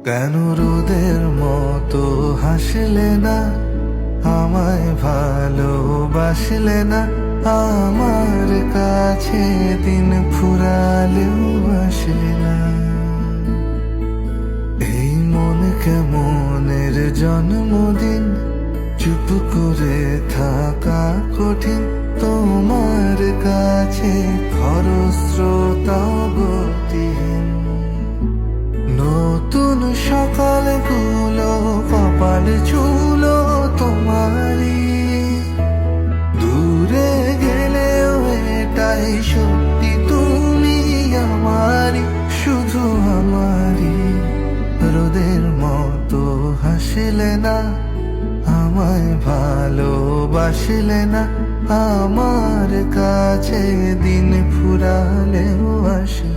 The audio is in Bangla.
কেন রোদের মতো হাসলে না, আমায় ভালোবাসলে না, আমার কাছে দিন ফুরালেও আসলে না। এই মন কেমনের জন্মদিন, চুপ করে থাকা কঠিন, তোমার কাছে খরস্রোতাও গতিহীন। নতুন সকালগুলো কপাল ছুলো তোমারই, দূরে গেলেও এটাই সত্যি তুমি আমারই, শুধু আমারই। রোদের মতো হাসলে না, আমায় ভালোবাসলে না, আমার কাছে দিন ফুরালেও আসলে